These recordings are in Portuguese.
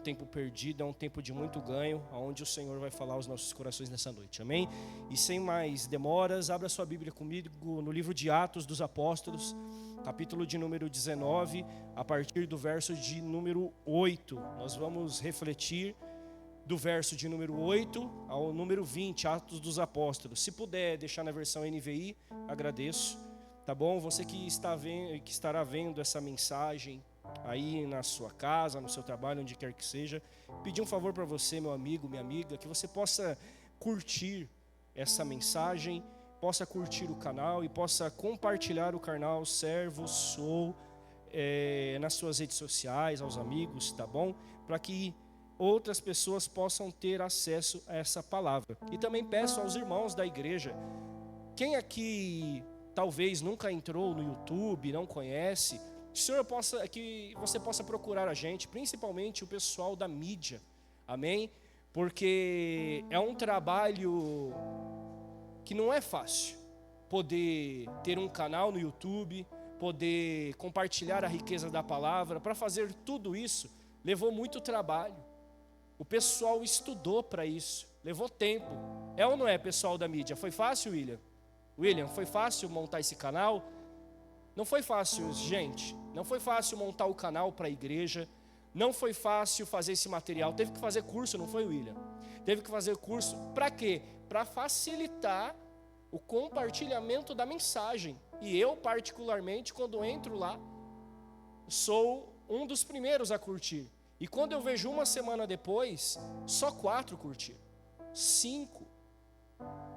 tempo perdido, é um tempo de muito ganho, onde o Senhor vai falar aos nossos corações nessa noite, amém? E sem mais demoras, abra sua Bíblia comigo no livro de Atos dos Apóstolos, capítulo de número 19, a partir do verso de número 8. Nós vamos refletir do verso de número 8 ao número 20, Atos dos Apóstolos. Se puder deixar na versão NVI, agradeço, tá bom? Você que estará vendo essa mensagem aí na sua casa, no seu trabalho, onde quer que seja, pedir um favor para você, meu amigo, minha amiga, que você possa curtir essa mensagem, possa curtir o canal e possa compartilhar o canal Servo Sou nas suas redes sociais, aos amigos, tá bom? Para que outras pessoas possam ter acesso a essa palavra. E também peço aos irmãos da igreja, quem aqui talvez nunca entrou no YouTube, não conhece, que você possa procurar a gente, principalmente o pessoal da mídia, amém? Porque é um trabalho que não é fácil, poder ter um canal no YouTube, poder compartilhar a riqueza da palavra. Para fazer tudo isso, levou muito trabalho, o pessoal estudou para isso, levou tempo. É ou não é, pessoal da mídia? Foi fácil, William? William, foi fácil montar esse canal? Não foi fácil, gente. Não foi fácil montar o canal para a igreja. Não foi fácil fazer esse material. Teve que fazer curso, não foi, William? Teve que fazer curso para quê? Para facilitar o compartilhamento da mensagem. E eu, particularmente, quando entro lá, sou um dos primeiros a curtir. E quando eu vejo uma semana depois, só 4 curtiram. 5.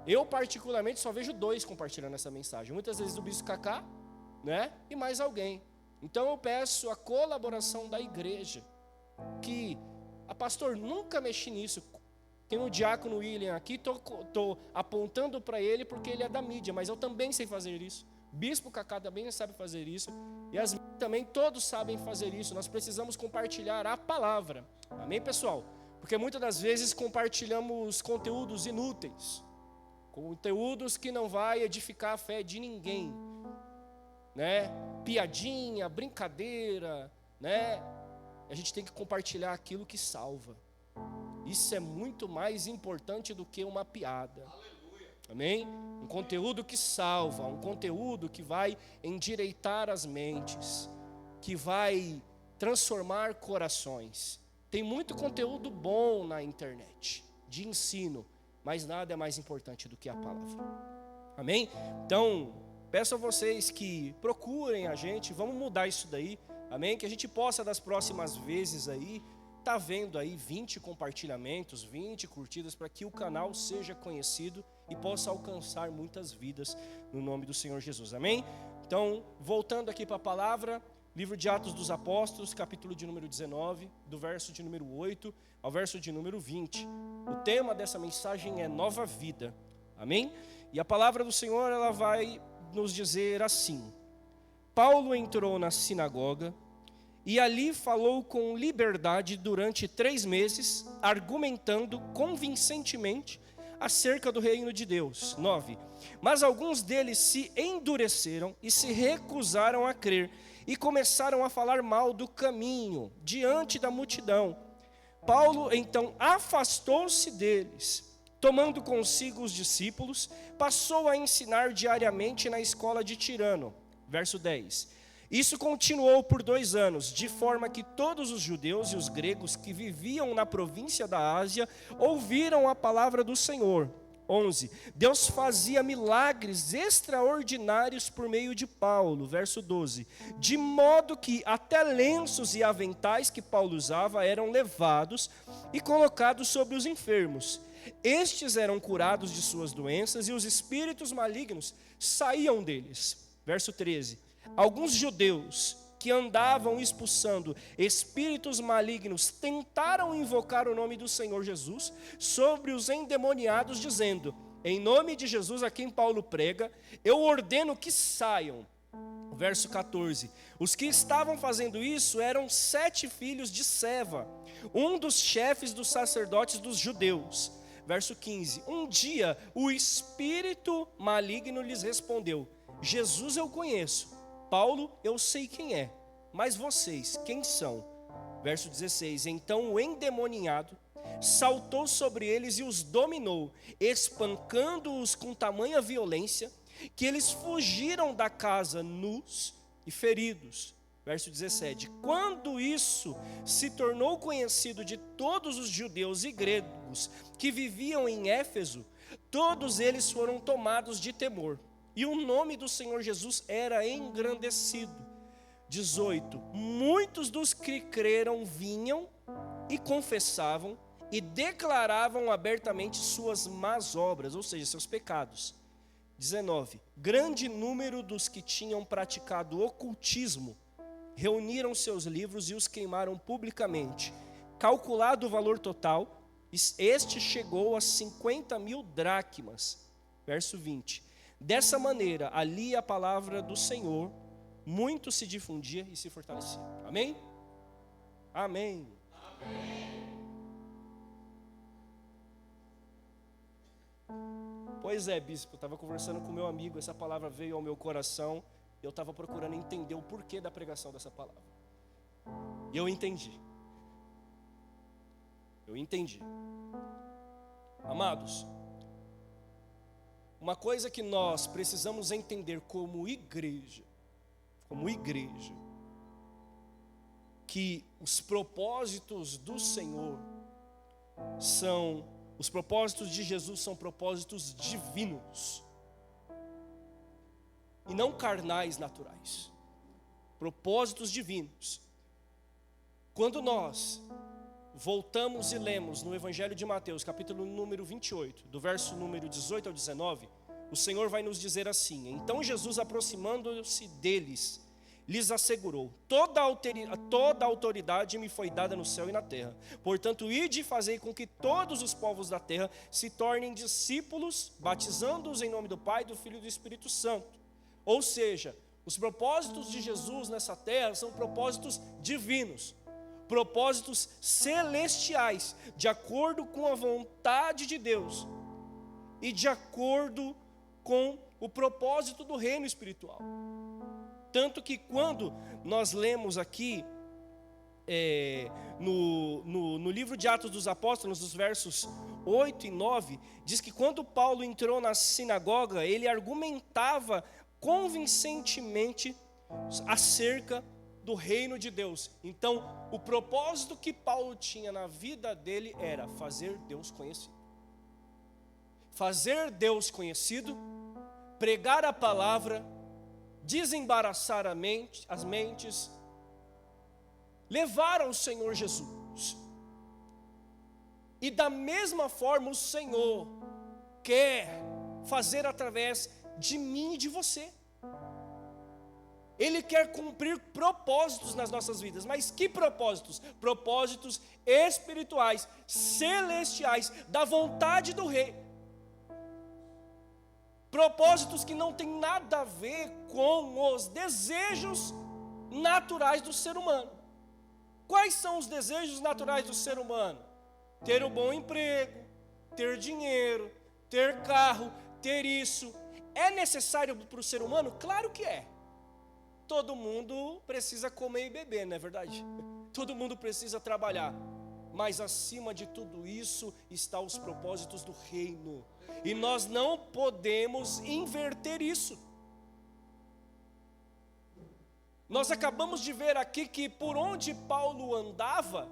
Eu, particularmente, só vejo 2 compartilhando essa mensagem. Muitas vezes o Bispo Cacá, né? E mais alguém. Então eu peço a colaboração da igreja, que a pastor nunca mexi nisso. Tem o diácono William aqui, tô apontando para ele porque ele é da mídia, mas eu também sei fazer isso. Bispo Cacá também sabe fazer isso, e as também todos sabem fazer isso. Nós precisamos compartilhar a palavra, amém, pessoal? Porque muitas das vezes compartilhamos conteúdos inúteis, conteúdos que não vai edificar a fé de ninguém, né? Piadinha, brincadeira, né? A gente tem que compartilhar aquilo que salva. Isso é muito mais importante do que uma piada. Aleluia. Amém? Um conteúdo que salva, um conteúdo que vai endireitar as mentes, que vai transformar corações. Tem muito conteúdo bom na internet, de ensino, mas nada é mais importante do que a palavra. Amém? Então, peço a vocês que procurem a gente, vamos mudar isso daí, amém? Que a gente possa das próximas vezes aí, tá vendo aí 20 compartilhamentos, 20 curtidas, para que o canal seja conhecido e possa alcançar muitas vidas no nome do Senhor Jesus, amém? Então, voltando aqui para a palavra, livro de Atos dos Apóstolos, capítulo de número 19, do verso de número 8 ao verso de número 20. O tema dessa mensagem é Nova Vida, amém? E a palavra do Senhor, ela vai nos dizer assim: Paulo entrou na sinagoga e ali falou com liberdade durante 3 meses, argumentando convincentemente acerca do reino de Deus. 9. Mas alguns deles se endureceram e se recusaram a crer e começaram a falar mal do caminho diante da multidão. Paulo então afastou-se deles. Tomando consigo os discípulos, passou a ensinar diariamente na escola de Tirano. Verso 10. Isso continuou por 2 anos, de forma que todos os judeus e os gregos que viviam na província da Ásia ouviram a palavra do Senhor. 11. Deus fazia milagres extraordinários por meio de Paulo. Verso 12. De modo que até lenços e aventais que Paulo usava eram levados e colocados sobre os enfermos. Estes eram curados de suas doenças e os espíritos malignos saíam deles. Verso 13. Alguns judeus que andavam expulsando espíritos malignos tentaram invocar o nome do Senhor Jesus sobre os endemoniados, dizendo: em nome de Jesus a quem Paulo prega, eu ordeno que saiam. Verso 14. Os que estavam fazendo isso eram 7 filhos de Seva, um dos chefes dos sacerdotes dos judeus. Verso 15. Um dia o espírito maligno lhes respondeu: Jesus eu conheço, Paulo eu sei quem é, mas vocês, quem são? Verso 16: Então o endemoniado saltou sobre eles e os dominou, espancando-os com tamanha violência, que eles fugiram da casa nus e feridos. Verso 17: Quando isso se tornou conhecido de todos os judeus e gregos que viviam em Éfeso, todos eles foram tomados de temor, e o nome do Senhor Jesus era engrandecido. 18: Muitos dos que creram vinham e confessavam e declaravam abertamente suas más obras, ou seja, seus pecados. 19: Grande número dos que tinham praticado ocultismo reuniram seus livros e os queimaram publicamente. Calculado o valor total, este chegou a 50.000 dracmas. Verso 20: Dessa maneira, ali a palavra do Senhor muito se difundia e se fortalecia. Amém? Amém. Amém. Pois é, bispo, eu estava conversando com meu amigo, essa palavra veio ao meu coração, eu estava procurando entender o porquê da pregação dessa palavra. E eu entendi. Amados, uma coisa que nós precisamos entender como igreja, que os propósitos do Senhor os propósitos de Jesus são propósitos divinos e não carnais naturais. Propósitos divinos. Quando nós voltamos e lemos no Evangelho de Mateus, capítulo número 28, do verso número 18 ao 19, o Senhor vai nos dizer assim: Então Jesus, aproximando-se deles, lhes assegurou: toda autoridade me foi dada no céu e na terra. Portanto, ide e fazei com que todos os povos da terra se tornem discípulos, batizando-os em nome do Pai, do Filho e do Espírito Santo. Ou seja, os propósitos de Jesus nessa terra são propósitos divinos, propósitos celestiais, de acordo com a vontade de Deus e de acordo com o propósito do reino espiritual. Tanto que quando nós lemos aqui no livro de Atos dos Apóstolos, nos versos 8 e 9, diz que quando Paulo entrou na sinagoga, ele argumentava convincentemente acerca do reino de Deus. Então, o propósito que Paulo tinha na vida dele era fazer Deus conhecido. Fazer Deus conhecido, pregar a palavra, desembaraçar as mentes, levar ao Senhor Jesus. E da mesma forma o Senhor quer fazer através de mim e de você. Ele quer cumprir propósitos nas nossas vidas. Mas que propósitos? Propósitos espirituais, celestiais, da vontade do Rei. Propósitos que não tem nada a ver com os desejos naturais do ser humano. Quais são os desejos naturais do ser humano? Ter um bom emprego, ter dinheiro, ter carro, ter isso. É necessário para o ser humano? Claro que é. Todo mundo precisa comer e beber, não é verdade? Todo mundo precisa trabalhar. Mas acima de tudo isso está os propósitos do reino. E nós não podemos inverter isso. Nós acabamos de ver aqui que por onde Paulo andava,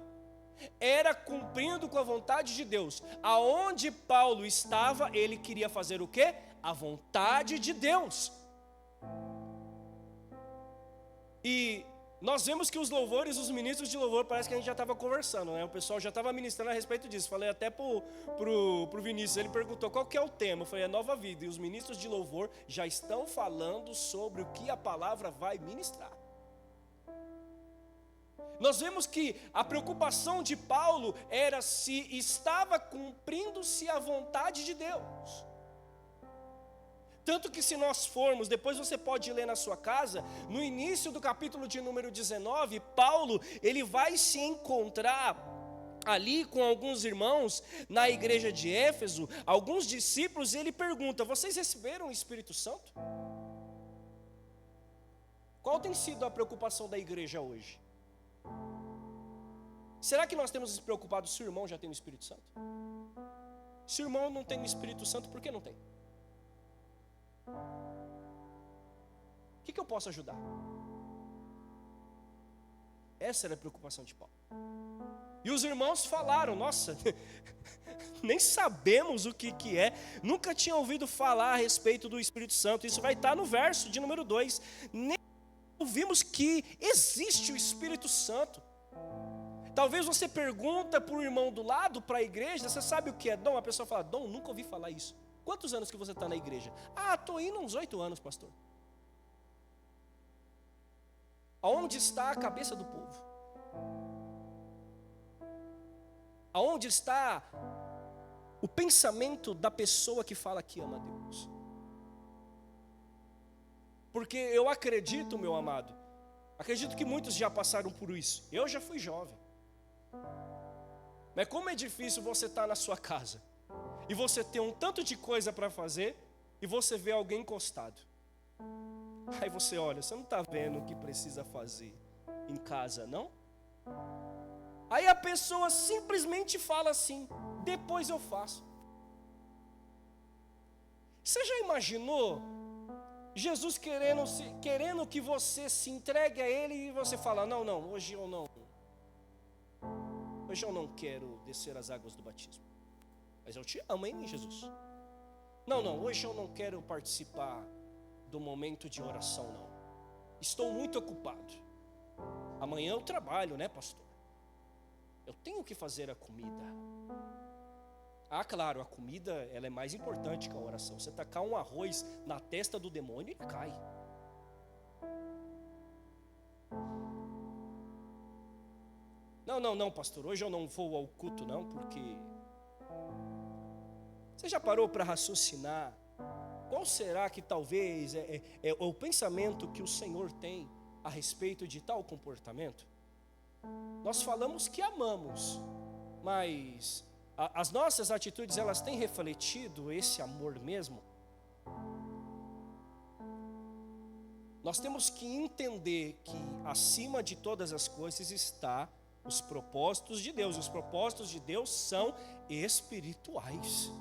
era cumprindo com a vontade de Deus. Aonde Paulo estava, ele queria fazer o quê? A vontade de Deus. E nós vemos que os louvores, os ministros de louvor, parece que a gente já estava conversando, né? O pessoal já estava ministrando a respeito disso. Falei até pro Vinícius, ele perguntou qual que é o tema. Eu falei, é nova vida. E os ministros de louvor já estão falando sobre o que a palavra vai ministrar. Nós vemos que a preocupação de Paulo era se estava cumprindo-se a vontade de Deus. Tanto que se nós formos, depois você pode ler na sua casa, no início do capítulo de número 19, Paulo, ele vai se encontrar ali com alguns irmãos na igreja de Éfeso, alguns discípulos, e ele pergunta, vocês receberam o Espírito Santo? Qual tem sido a preocupação da igreja hoje? Será que nós temos nos preocupado se o irmão já tem o Espírito Santo? Se o irmão não tem o Espírito Santo, por que não tem? O que eu posso ajudar? Essa era a preocupação de Paulo. E os irmãos falaram, nossa, nem sabemos o que é, nunca tinha ouvido falar a respeito do Espírito Santo. Isso vai estar no verso de número 2. Nem ouvimos que existe o Espírito Santo. Talvez você pergunta para o irmão do lado, para a igreja, você sabe o que é dom? A pessoa fala, dom, nunca ouvi falar isso. Quantos anos que você está na igreja? Estou indo uns 8 anos, pastor. Aonde está a cabeça do povo? Aonde está o pensamento da pessoa que fala que ama a Deus? Porque eu acredito, meu amado, acredito que muitos já passaram por isso. Eu já fui jovem. Mas como é difícil você estar na sua casa e você ter um tanto de coisa para fazer e você vê alguém encostado. Aí você olha, você não está vendo o que precisa fazer em casa, não? Aí a pessoa simplesmente fala assim, depois eu faço. Você já imaginou Jesus querendo que você se entregue a Ele e você fala, não, hoje eu não quero descer as águas do batismo. Mas eu te amo, hein, Jesus? Não, hoje eu não quero participar do momento de oração, não. Estou muito ocupado. Amanhã eu trabalho, né, pastor? Eu tenho que fazer a comida. Claro, a comida ela é mais importante que a oração. Você tacar um arroz na testa do demônio, ele cai. Não, pastor, hoje eu não vou ao culto não, porque... Você já parou para raciocinar? Qual será que talvez é o pensamento que o Senhor tem a respeito de tal comportamento? Nós falamos que amamos, mas as nossas atitudes, elas têm refletido esse amor mesmo? Nós temos que entender que acima de todas as coisas está os propósitos de Deus. Os propósitos de Deus são espirituais.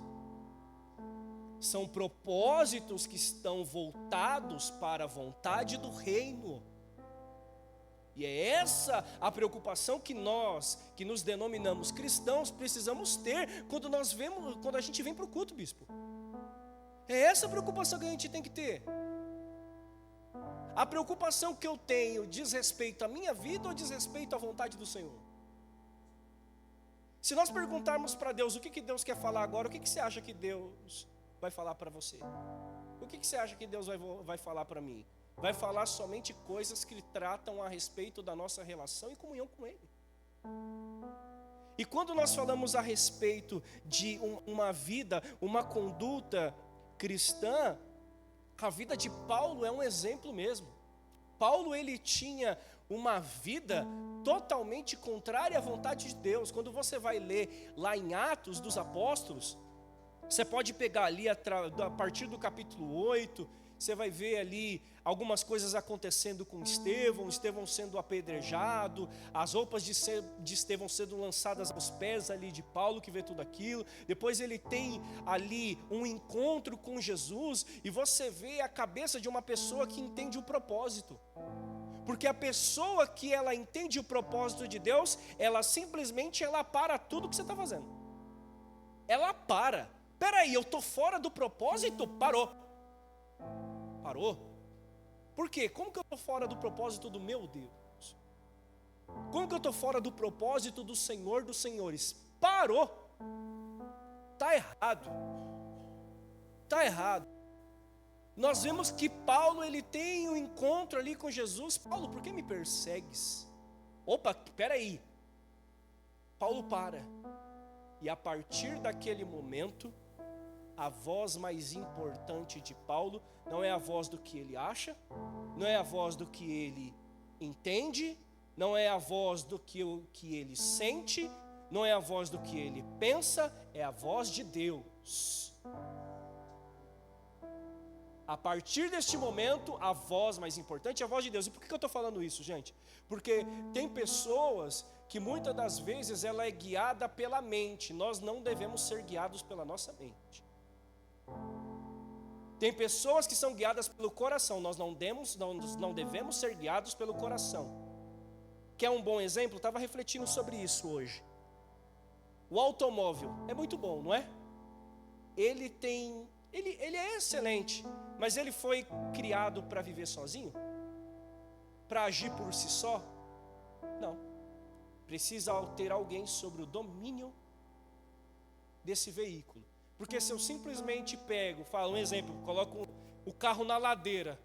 São propósitos que estão voltados para a vontade do reino. E é essa a preocupação que nós, que nos denominamos cristãos, precisamos ter quando a gente vem para o culto, bispo. É essa a preocupação que a gente tem que ter. A preocupação que eu tenho diz respeito à minha vida ou diz respeito à vontade do Senhor? Se nós perguntarmos para Deus o que Deus quer falar agora, o que você acha que Deus vai falar para você? O que você acha que Deus vai falar para mim? Vai falar somente coisas que tratam a respeito da nossa relação e comunhão com Ele. E quando nós falamos a respeito de uma vida, uma conduta cristã, a vida de Paulo é um exemplo mesmo. Paulo, ele tinha uma vida totalmente contrária à vontade de Deus. Quando você vai ler lá em Atos dos Apóstolos, você pode pegar ali a partir do capítulo 8, você vai ver ali algumas coisas acontecendo com Estevão sendo apedrejado, as roupas de Estevão sendo lançadas aos pés ali de Paulo, que vê tudo aquilo. Depois ele tem ali um encontro com Jesus, e você vê a cabeça de uma pessoa que entende o propósito. Porque a pessoa que ela entende o propósito de Deus, ela simplesmente para tudo que você está fazendo. Ela para. Peraí, eu estou fora do propósito? Parou. Por quê? Como que eu estou fora do propósito do meu Deus? Como que eu estou fora do propósito do Senhor dos Senhores? Parou. Está errado. Nós vemos que Paulo, ele tem um encontro ali com Jesus. Paulo, por que me persegues? Opa, peraí. Paulo para. E a partir daquele momento, a voz mais importante de Paulo não é a voz do que ele acha, não é a voz do que ele entende, não é a voz do que ele sente, não é a voz do que ele pensa, é a voz de Deus. A partir deste momento, a voz mais importante é a voz de Deus. E por que eu estou falando isso, gente? Porque tem pessoas que muitas das vezes ela é guiada pela mente. Nós não devemos ser guiados pela nossa mente. Tem pessoas que são guiadas pelo coração. Nós não devemos ser guiados pelo coração. Quer um bom exemplo? Estava refletindo sobre isso hoje. O automóvel é muito bom, não é? Ele é excelente, mas ele foi criado para viver sozinho? Para agir por si só? Não. Precisa ter alguém sobre o domínio desse veículo. Porque se eu simplesmente falo um exemplo, coloco o carro na ladeira,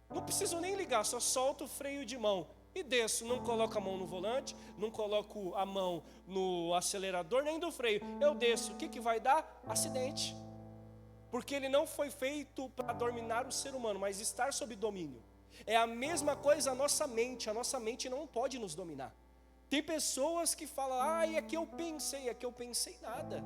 não preciso nem ligar, só solto o freio de mão e desço, não coloco a mão no volante, não coloco a mão no acelerador, nem do freio, eu desço, o que vai dar? Acidente. Porque ele não foi feito para dominar o ser humano, mas estar sob domínio. É a mesma coisa a nossa mente não pode nos dominar. Tem pessoas que falam, é que eu pensei nada.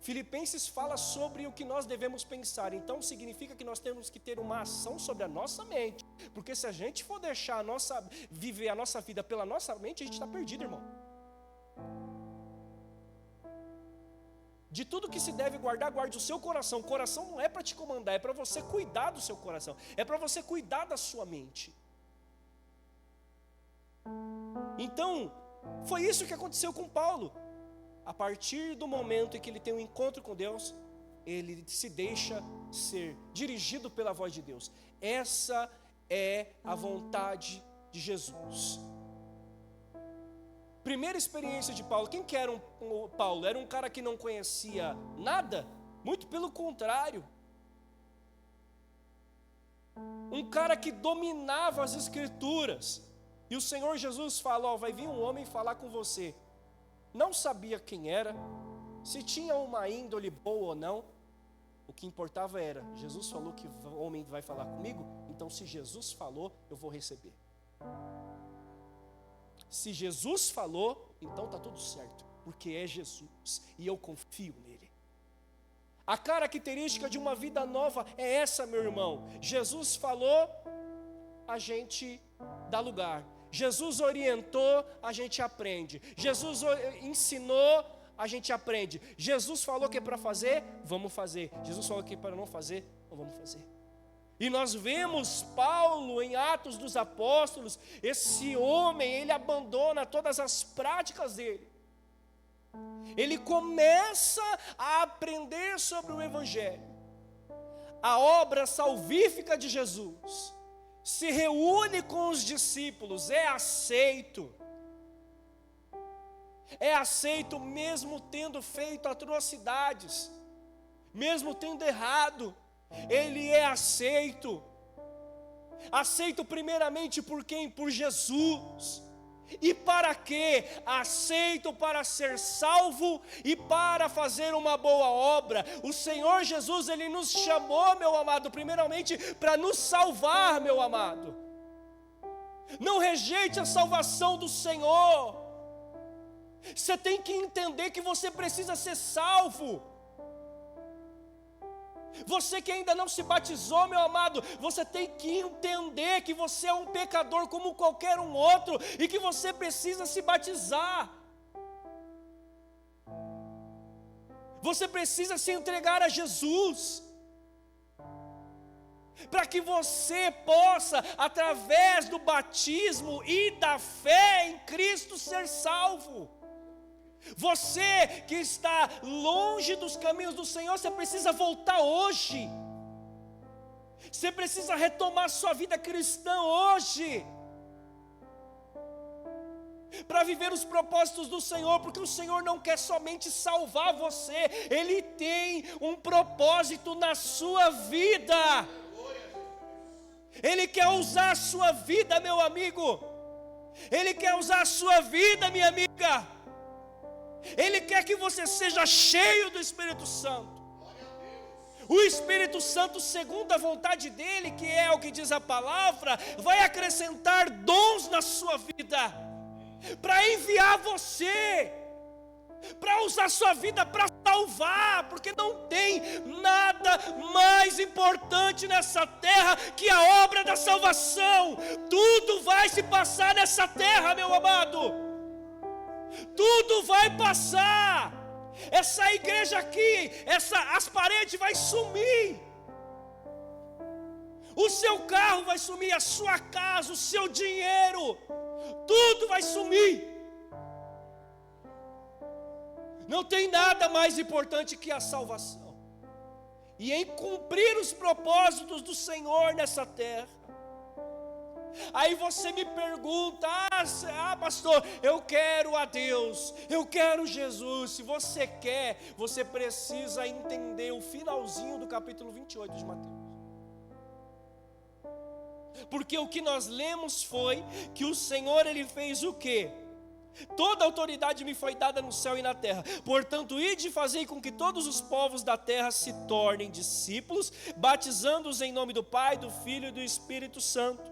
Filipenses fala sobre o que nós devemos pensar, então significa que nós temos que ter uma ação sobre a nossa mente, porque se a gente for deixar viver a nossa vida pela nossa mente, a gente está perdido, irmão. De tudo que se deve guardar, guarde o seu coração. O coração não é para te comandar, é para você cuidar do seu coração, é para você cuidar da sua mente. Então, foi isso que aconteceu com Paulo. A partir do momento em que ele tem um encontro com Deus, ele se deixa ser dirigido pela voz de Deus. Essa é a vontade de Jesus. Primeira experiência de Paulo. Quem que era o Paulo? Era um cara que não conhecia nada? Muito pelo contrário. Um cara que dominava as Escrituras. E o Senhor Jesus fala, vai vir um homem falar com você. Não sabia quem era, se tinha uma índole boa ou não. O que importava era, Jesus falou que o homem vai falar comigo, então se Jesus falou, eu vou receber. Se Jesus falou, então está tudo certo, porque é Jesus, e eu confio nele. A característica de uma vida nova é essa, meu irmão. Jesus falou, a gente dá lugar. Jesus orientou, a gente aprende. Jesus ensinou, a gente aprende. Jesus falou que é para fazer, vamos fazer. Jesus falou que é para não fazer, não vamos fazer. E nós vemos Paulo em Atos dos Apóstolos, esse homem, ele abandona todas as práticas dele. Ele começa a aprender sobre o Evangelho, a obra salvífica de Jesus. Se reúne com os discípulos, é aceito mesmo tendo feito atrocidades, mesmo tendo errado, ele é aceito primeiramente por quem? Por Jesus. E para quê? Aceito para ser salvo e para fazer uma boa obra. O Senhor Jesus, Ele nos chamou, meu amado, primeiramente para nos salvar, meu amado. Não rejeite a salvação do Senhor. Você tem que entender que você precisa ser salvo. Você que ainda não se batizou, meu amado, você tem que entender que você é um pecador como qualquer um outro e que você precisa se batizar. Você precisa se entregar a Jesus, para que você possa, através do batismo e da fé em Cristo, ser salvo. Você que está longe dos caminhos do Senhor, você precisa voltar hoje. Você precisa retomar sua vida cristã hoje, para viver os propósitos do Senhor, porque o Senhor não quer somente salvar você, Ele tem um propósito na sua vida. Ele quer usar a sua vida, meu amigo. Ele quer usar a sua vida, minha amiga. Ele quer que você seja cheio do Espírito Santo. O Espírito Santo, segundo a vontade dEle, que é o que diz a palavra, vai acrescentar dons na sua vida, para enviar você. para usar sua vida para salvar, porque não tem nada mais importante nessa terra que a obra da salvação. Tudo vai se passar nessa terra, meu amado, tudo vai passar. Essa igreja aqui, as paredes vai sumir, o seu carro vai sumir, a sua casa, o seu dinheiro, tudo vai sumir. Não tem nada mais importante que a salvação, e em cumprir os propósitos do Senhor nessa terra. Aí você me pergunta: pastor, eu quero a Deus, eu quero Jesus. Se você quer, você precisa entender o finalzinho do capítulo 28 de Mateus. Porque o que nós lemos foi que o Senhor, Ele fez o quê? Toda autoridade me foi dada no céu e na terra. Portanto, ide e fazei com que todos os povos da terra se tornem discípulos, batizando-os em nome do Pai, do Filho e do Espírito Santo.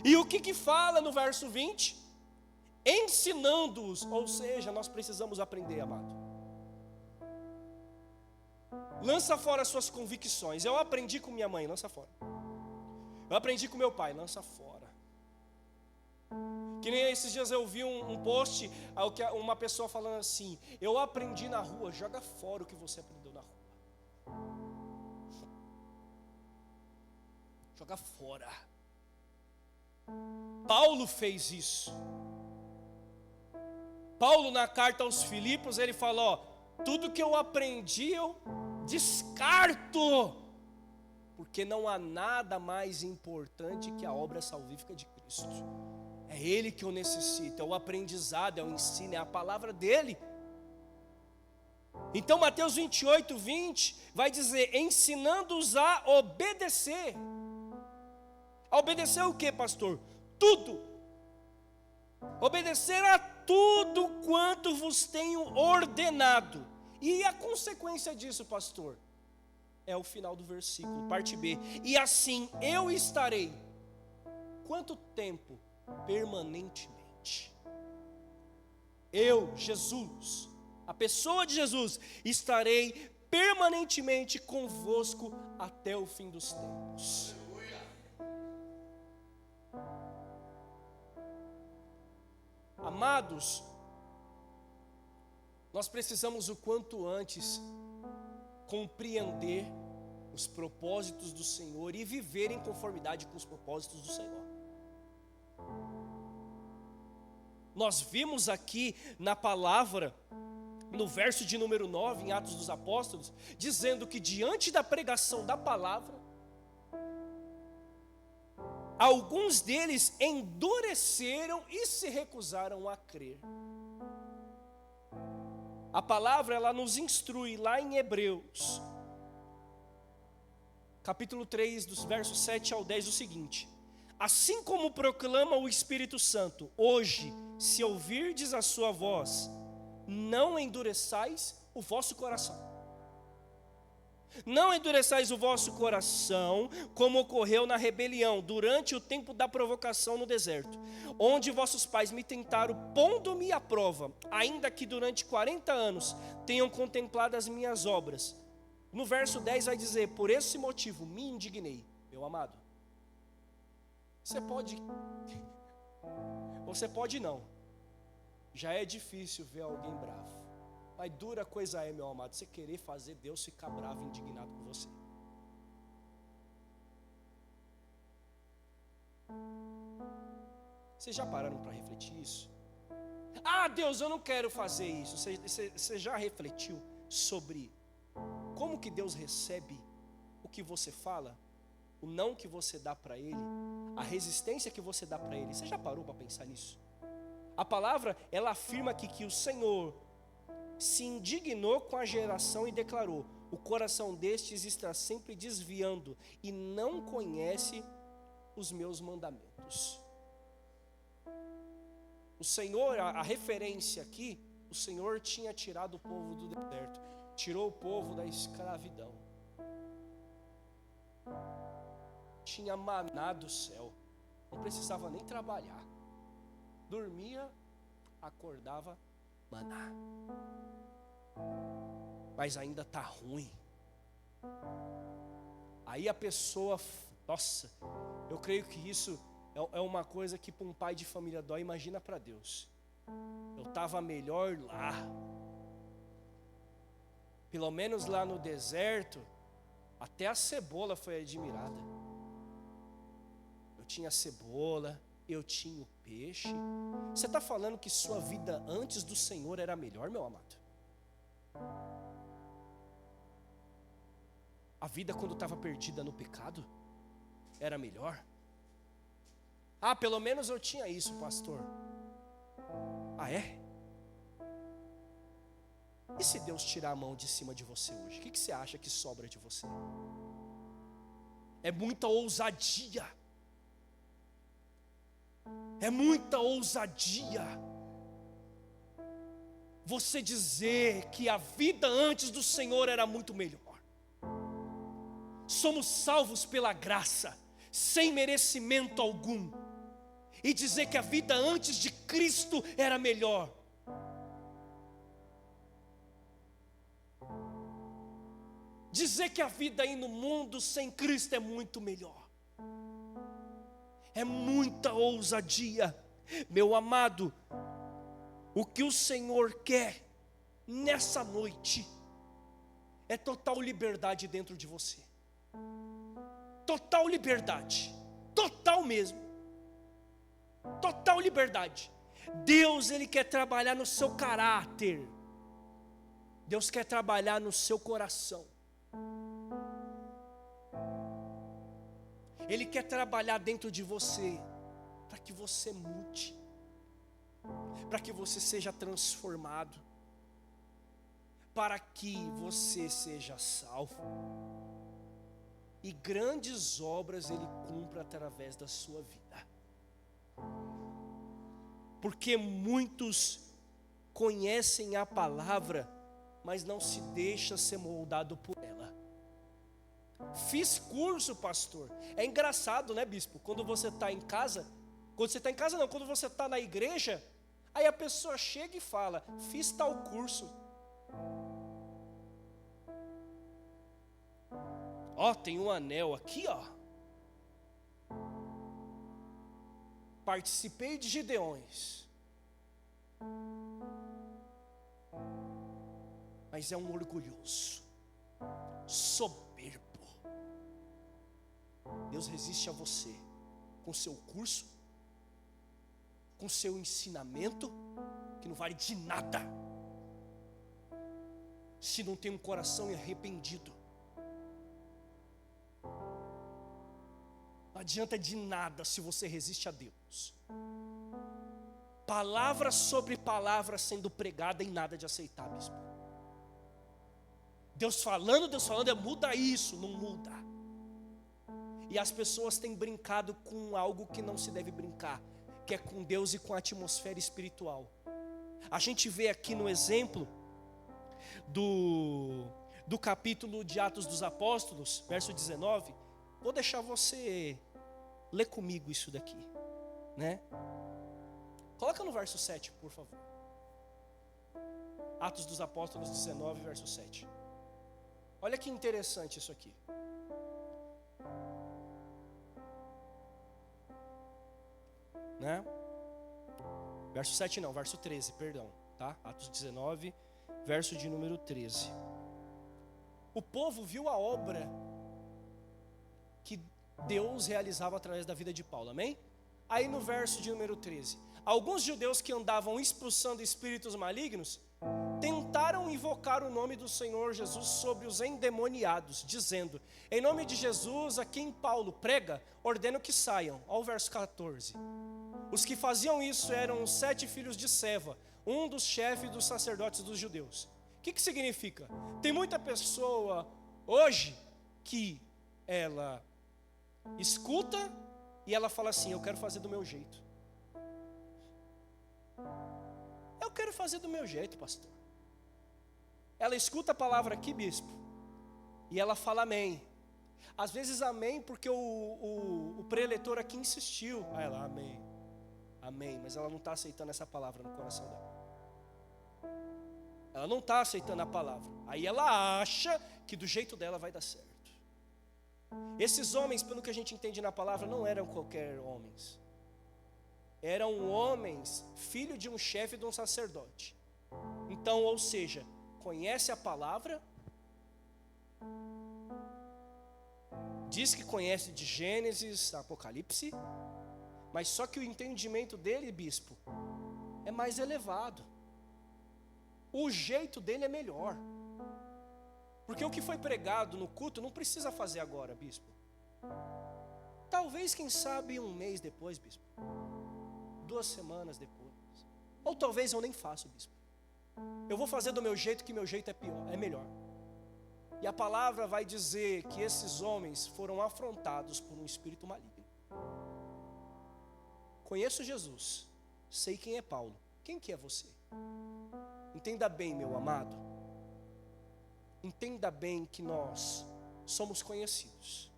E o que fala no verso 20? Ensinando-os, ou seja, nós precisamos aprender, amado. Lança fora as suas convicções. Eu aprendi com minha mãe, lança fora. Eu aprendi com meu pai, lança fora. Que nem esses dias eu vi um post, uma pessoa falando assim: eu aprendi na rua. Joga fora o que você aprendeu na rua. Joga fora. Paulo fez isso. Paulo, na carta aos Filipos, ele falou: tudo que eu aprendi eu descarto, porque não há nada mais importante que a obra salvífica de Cristo. É Ele que eu necessito, é o aprendizado, é o ensino, é a palavra dEle. Então Mateus 28, 20 vai dizer: ensinando-os a obedecer. A obedecer o que, pastor? Tudo. Obedecer a tudo quanto vos tenho ordenado. E a consequência disso, pastor, é o final do versículo, parte B. E assim eu estarei. Quanto tempo? Permanentemente. Eu, Jesus, a pessoa de Jesus, estarei permanentemente convosco até o fim dos tempos. Amados, nós precisamos o quanto antes compreender os propósitos do Senhor e viver em conformidade com os propósitos do Senhor. Nós vimos aqui na palavra, no verso de número 9, em Atos dos Apóstolos, dizendo que diante da pregação da palavra, alguns deles endureceram e se recusaram a crer. A palavra, ela nos instrui lá em Hebreus, capítulo 3, dos versos 7 ao 10, o seguinte: assim como proclama o Espírito Santo, hoje, se ouvirdes a sua voz, não endureçais o vosso coração. Não endureçais o vosso coração, como ocorreu na rebelião, durante o tempo da provocação no deserto, onde vossos pais me tentaram, pondo-me à prova, ainda que durante 40 anos tenham contemplado as minhas obras. No verso 10 vai dizer: por esse motivo me indignei. Meu amado, você pode não, já é difícil ver alguém bravo. Mas dura coisa é, meu amado, você querer fazer Deus ficar bravo e indignado com você. Vocês já pararam para refletir isso? Ah, Deus, eu não quero fazer isso. Você já refletiu sobre como que Deus recebe o que você fala? O não que você dá para Ele? A resistência que você dá para Ele? Você já parou para pensar nisso? A palavra, ela afirma aqui que o Senhor se indignou com a geração e declarou: o coração destes está sempre desviando e não conhece os meus mandamentos. O Senhor, a referência aqui, o Senhor tinha tirado o povo do deserto, tirou o povo da escravidão, tinha maná do céu, não precisava nem trabalhar, dormia, acordava, maná. Mas ainda está ruim. Aí a pessoa, nossa, eu creio que isso é uma coisa que para um pai de família dói, imagina para Deus. Eu estava melhor lá. Pelo menos lá no deserto, até a cebola foi admirada. Eu tinha cebola, eu tinha o peixe. Você está falando que sua vida antes do Senhor era melhor, meu amado? A vida quando estava perdida no pecado era melhor? Ah, pelo menos eu tinha isso, pastor. Ah, é? E se Deus tirar a mão de cima de você hoje? O que você acha que sobra de você? É muita ousadia. É muita ousadia você dizer que a vida antes do Senhor era muito melhor. Somos salvos pela graça, sem merecimento algum. E dizer que a vida antes de Cristo era melhor. Dizer que a vida aí no mundo sem Cristo é muito melhor. É muita ousadia. Meu amado, o que o Senhor quer nessa noite é total liberdade dentro de você. Total liberdade. Total mesmo. Total liberdade. Deus, Ele quer trabalhar no seu caráter. Deus quer trabalhar no seu coração. Ele quer trabalhar dentro de você, para que você mude, para que você seja transformado, para que você seja salvo. E grandes obras Ele cumpre através da sua vida. Porque muitos conhecem a palavra, mas não se deixa ser moldado por ela. Fiz curso, pastor. É engraçado, né, bispo? Quando você está em casa, quando você está na igreja, aí a pessoa chega e fala: fiz tal curso. Ó, tem um anel aqui, ó. Participei de Gideões. Mas é um orgulhoso, soberbo. Deus resiste a você com seu curso, com seu ensinamento, que não vale de nada, se não tem um coração arrependido. Não adianta de nada se você resiste a Deus. Palavra sobre palavra sendo pregada em nada de aceitar, bispo. Deus falando, muda isso, não muda. E as pessoas têm brincado com algo que não se deve brincar, que é com Deus e com a atmosfera espiritual. A gente vê aqui no exemplo do capítulo de Atos dos Apóstolos, verso 19. Vou deixar você ler comigo isso daqui, né? Coloca no verso 7, por favor. Atos dos Apóstolos 19, verso 7. Olha que interessante isso aqui. Né? Verso 7 não, verso 13, perdão, tá? Atos 19, verso de número 13. O povo viu a obra que Deus realizava através da vida de Paulo, amém? Aí no verso de número 13, alguns judeus que andavam expulsando espíritos malignos tentaram invocar o nome do Senhor Jesus sobre os endemoniados, dizendo: em nome de Jesus, a quem Paulo prega, ordeno que saiam. Olha o verso 14. Os que faziam isso eram 7 filhos de Seva, um dos chefes dos sacerdotes dos judeus. O que significa? Tem muita pessoa hoje que ela escuta e ela fala assim: eu quero fazer do meu jeito. Eu quero fazer do meu jeito, pastor. Ela escuta a palavra aqui, bispo, e ela fala amém. Às vezes amém porque o preletor aqui insistiu. Aí ela, amém, amém, mas ela não está aceitando essa palavra no coração dela. Ela não está aceitando a palavra. Aí ela acha que do jeito dela vai dar certo. Esses homens, pelo que a gente entende na palavra, não eram qualquer homens. Eram homens, filho de um chefe e de um sacerdote. Então, ou seja, conhece a palavra, diz que conhece de Gênesis, Apocalipse, mas só que o entendimento dele, bispo, é mais elevado. O jeito dele é melhor. Porque o que foi pregado no culto não precisa fazer agora, bispo. Talvez, quem sabe, um mês depois, bispo. 2 semanas depois. Ou talvez eu nem faça, bispo. Eu vou fazer do meu jeito, que meu jeito é pior, é melhor. E a palavra vai dizer que esses homens foram afrontados por um espírito maligno. Conheço Jesus, sei quem é Paulo. Quem que é você? Entenda bem, meu amado. Entenda bem que nós somos conhecidos.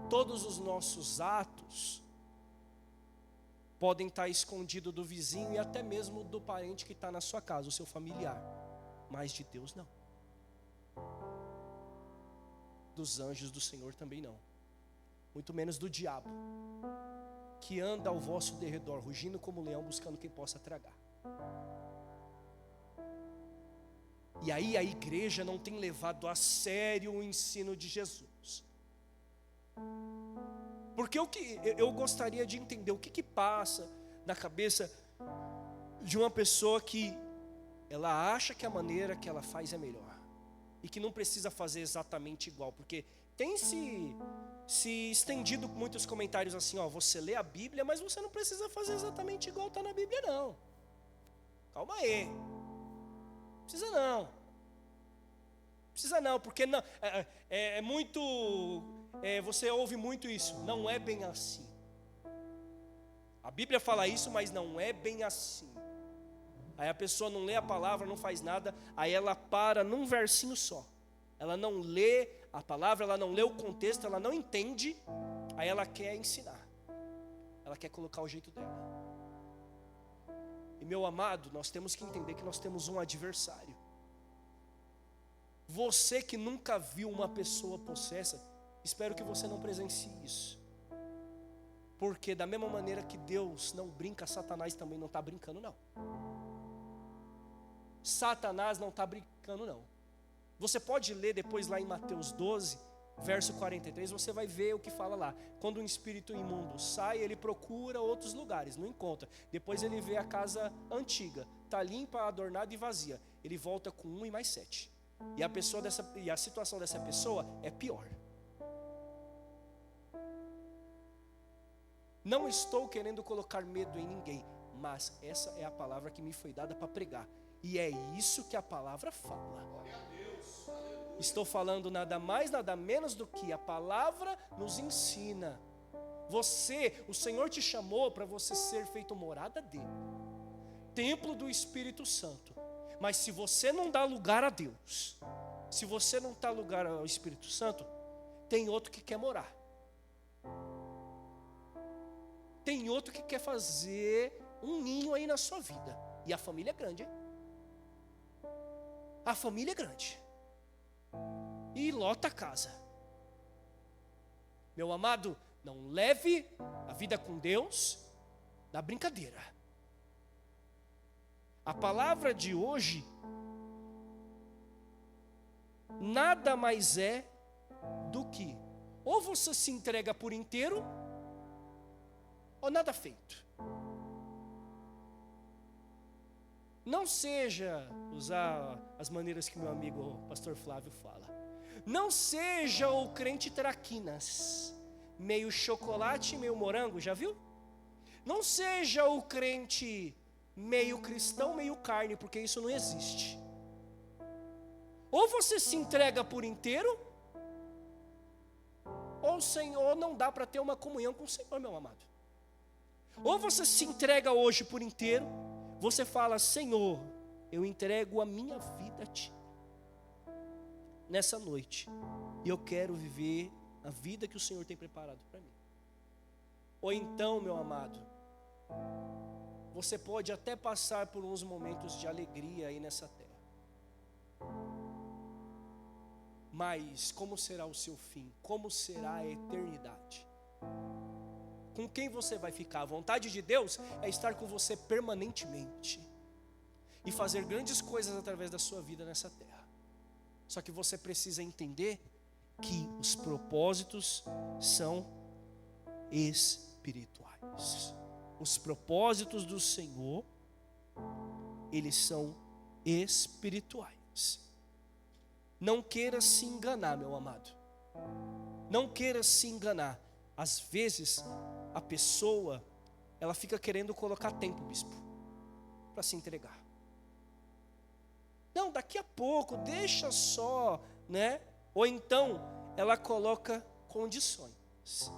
Todos os nossos atos podem estar escondidos do vizinho e até mesmo do parente que está na sua casa, o seu familiar. Mas de Deus não. Dos anjos do Senhor também não. Muito menos do diabo, que anda ao vosso derredor, rugindo como leão, buscando quem possa tragar. E aí a igreja não tem levado a sério o ensino de Jesus. Porque eu gostaria de entender o que passa na cabeça de uma pessoa que ela acha que a maneira que ela faz é melhor e que não precisa fazer exatamente igual, porque tem se estendido muitos comentários assim, ó, você lê a Bíblia, mas você não precisa fazer exatamente igual está na Bíblia não. Calma aí. Precisa não, porque não, é muito, você ouve muito isso, não é bem assim. A Bíblia fala isso, mas não é bem assim. Aí a pessoa não lê a palavra, não faz nada, aí ela para num versinho só. Ela não lê a palavra, ela não lê o contexto, ela não entende, aí ela quer ensinar. Ela quer colocar o jeito dela. E meu amado, nós temos que entender que nós temos um adversário. Você que nunca viu uma pessoa possessa, espero que você não presencie isso. Porque da mesma maneira que Deus não brinca, Satanás também não está brincando não. Satanás não está brincando não. Você pode ler depois lá em Mateus 12, verso 43, você vai ver o que fala lá. Quando um espírito imundo sai, ele procura outros lugares, não encontra. Depois ele vê a casa antiga, está limpa, adornada e vazia. Ele volta com 1 e mais 7. E a situação dessa pessoa é pior. Não estou querendo colocar medo em ninguém, mas essa é a palavra que me foi dada para pregar. E é isso que a palavra fala. Estou falando nada mais, nada menos do que a palavra nos ensina. O Senhor te chamou para você ser feito morada dele, templo do Espírito Santo. Mas se você não dá lugar a Deus, se você não dá lugar ao Espírito Santo, tem outro que quer morar. Tem outro que quer fazer um ninho aí na sua vida. E a família é grande, hein? A família é grande. E lota a casa. Meu amado, não leve a vida com Deus na brincadeira. A palavra de hoje nada mais é do que ou você se entrega por inteiro ou nada feito. Não seja, usar as maneiras que meu amigo pastor Flávio fala, não seja o crente traquinas, meio chocolate, meio morango, já viu? Não seja o crente meio cristão, meio carne, porque isso não existe. Ou você se entrega por inteiro, ou o Senhor não dá para ter uma comunhão com o Senhor, meu amado. Ou você se entrega hoje por inteiro, você fala, Senhor, eu entrego a minha vida a Ti nessa noite, e eu quero viver a vida que o Senhor tem preparado para mim. Ou então, meu amado, você pode até passar por uns momentos de alegria aí nessa terra. Mas como será o seu fim? Como será a eternidade? Com quem você vai ficar? A vontade de Deus é estar com você permanentemente e fazer grandes coisas através da sua vida nessa terra. Só que você precisa entender que os propósitos são espirituais. Os propósitos do Senhor, eles são espirituais. Não queira se enganar, meu amado. Não queira se enganar. Às vezes, a pessoa, ela fica querendo colocar tempo, bispo, para se entregar. Não, daqui a pouco, deixa só, né? Ou então, ela coloca condições.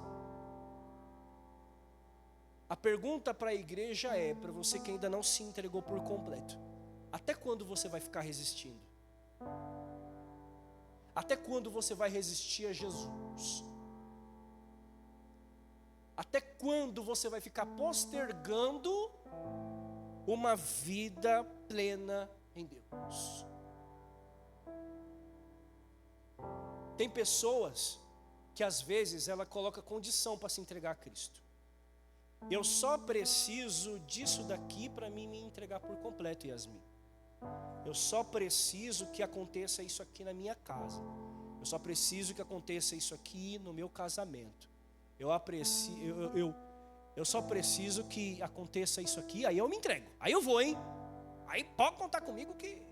A pergunta para a igreja é, para você que ainda não se entregou por completo: até quando você vai ficar resistindo? Até quando você vai resistir a Jesus? Até quando você vai ficar postergando uma vida plena em Deus? Tem pessoas que às vezes ela coloca condição para se entregar a Cristo. Eu só preciso disso daqui para mim me entregar por completo, Yasmin. Eu só preciso que aconteça isso aqui na minha casa. Eu só preciso que aconteça isso aqui no meu casamento. Eu só preciso que aconteça isso aqui, aí eu me entrego. Aí eu vou, hein? Aí pode contar comigo que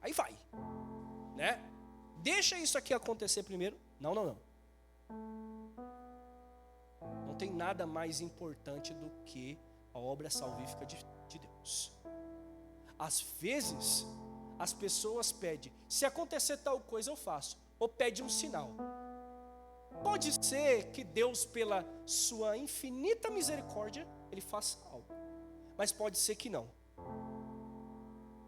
aí vai, né? Deixa isso aqui acontecer primeiro. Não. Não tem nada mais importante do que a obra salvífica de Deus. Às vezes, as pessoas pedem, se acontecer tal coisa eu faço, ou pede um sinal. Pode ser que Deus, pela sua infinita misericórdia, Ele faça algo, mas pode ser que não.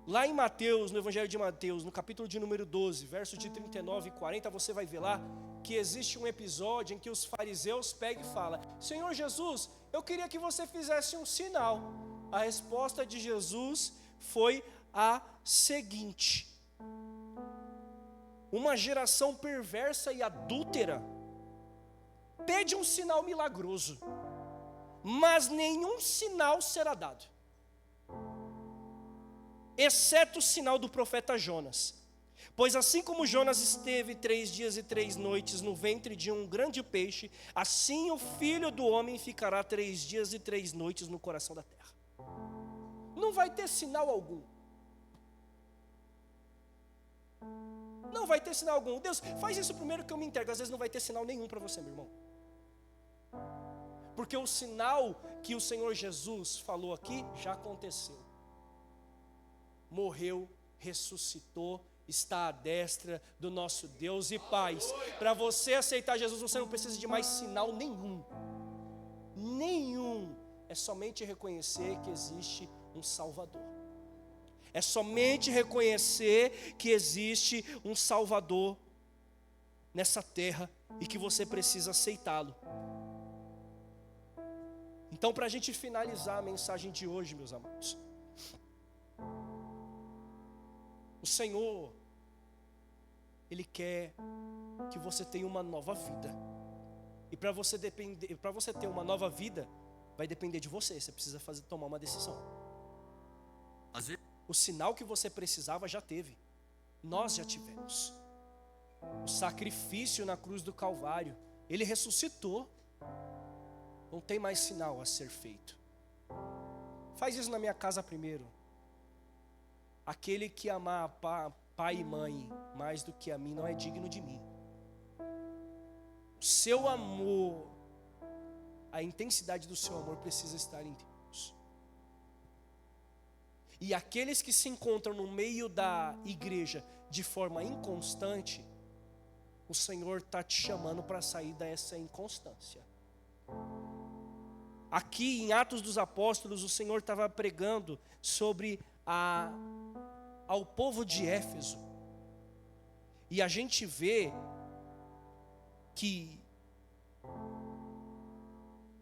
Lá em Mateus, no Evangelho de Mateus, no capítulo de número 12, versos de 39 e 40, você vai ver lá que existe um episódio em que os fariseus pegam e falam: Senhor Jesus, eu queria que você fizesse um sinal. A resposta de Jesus foi a seguinte: uma geração perversa e adúltera pede um sinal milagroso, mas nenhum sinal será dado, exceto o sinal do profeta Jonas. Pois assim como Jonas esteve 3 dias e 3 noites no ventre de um grande peixe, assim o Filho do Homem ficará 3 dias e 3 noites no coração da terra. Não vai ter sinal algum. Não vai ter sinal algum. Deus, faz isso primeiro que eu me entrego. Às vezes não vai ter sinal nenhum para você, meu irmão. Porque o sinal que o Senhor Jesus falou aqui já aconteceu. Morreu, ressuscitou, está à destra do nosso Deus e Pai. Para você aceitar Jesus, você não precisa de mais sinal nenhum. Nenhum. É somente reconhecer que existe um Salvador. É somente reconhecer que existe um Salvador nessa terra e que você precisa aceitá-lo. Então, para a gente finalizar a mensagem de hoje, meus amados, o Senhor, Ele quer que você tenha uma nova vida. E para você ter uma nova vida, vai depender de você. Você precisa tomar uma decisão. O sinal que você precisava já teve. Nós já tivemos. O sacrifício na cruz do Calvário, Ele ressuscitou. Não tem mais sinal a ser feito. Faz isso na minha casa primeiro. Aquele que amar pai e mãe mais do que a mim não é digno de mim. O seu amor, a intensidade do seu amor precisa estar em Deus. E aqueles que se encontram no meio da igreja de forma inconstante, o Senhor está te chamando para sair dessa inconstância. Aqui em Atos dos Apóstolos, o Senhor estava pregando sobre ao povo de Éfeso. E a gente vê que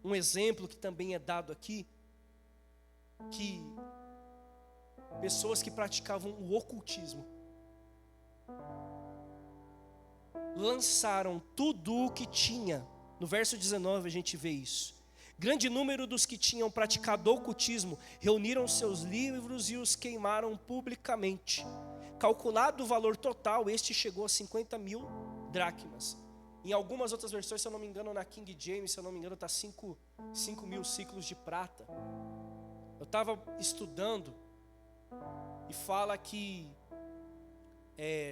um exemplo que também é dado aqui que pessoas que praticavam o ocultismo lançaram tudo o que tinha. No verso 19 a gente vê isso. Grande número dos que tinham praticado ocultismo reuniram seus livros e os queimaram publicamente. Calculado o valor total, este chegou a 50 mil dracmas. Em algumas outras versões, se eu não me engano, na King James, se eu não me engano, está 5 mil ciclos de prata. Eu estava estudando e fala que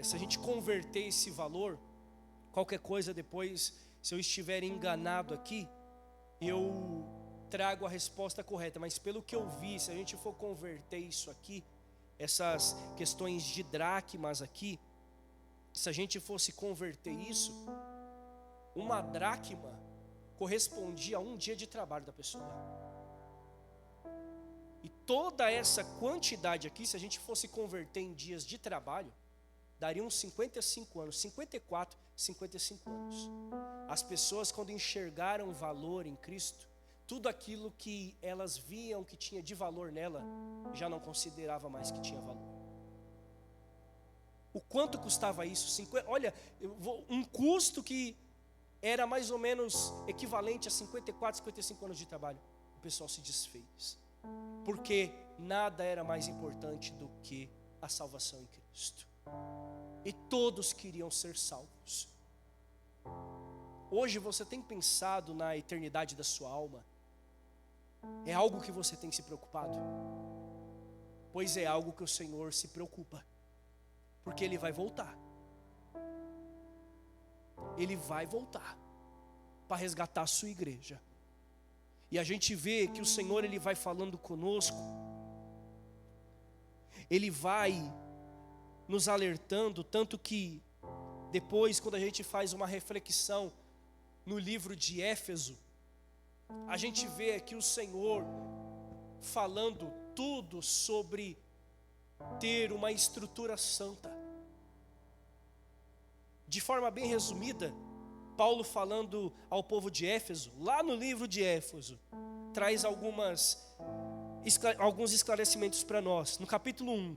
se a gente converter esse valor, qualquer coisa depois, se eu estiver enganado aqui, eu trago a resposta correta. Mas pelo que eu vi, se a gente for converter isso aqui, essas questões de dracmas aqui, se a gente fosse converter isso, uma dracma correspondia a um dia de trabalho da pessoa. E toda essa quantidade aqui, se a gente fosse converter em dias de trabalho, daria uns 55 anos, 54, 55 anos. As pessoas, quando enxergaram valor em Cristo, tudo aquilo que elas viam que tinha de valor nela, já não considerava mais que tinha valor. O quanto custava isso? Olha, um custo que era mais ou menos equivalente a 54, 55 anos de trabalho. O pessoal se desfez, porque nada era mais importante do que a salvação em Cristo. E todos queriam ser salvos. Hoje você tem pensado na eternidade da sua alma? É algo que você tem se preocupado? Pois é algo que o Senhor se preocupa, porque Ele vai voltar. Ele vai voltar para resgatar a sua igreja. E a gente vê que o Senhor, Ele vai falando conosco, Ele vai nos alertando, tanto que depois, quando a gente faz uma reflexão no livro de Éfeso, a gente vê aqui o Senhor falando tudo sobre ter uma estrutura santa. De forma bem resumida, Paulo falando ao povo de Éfeso, lá no livro de Éfeso, traz alguns esclarecimentos para nós. No capítulo 1,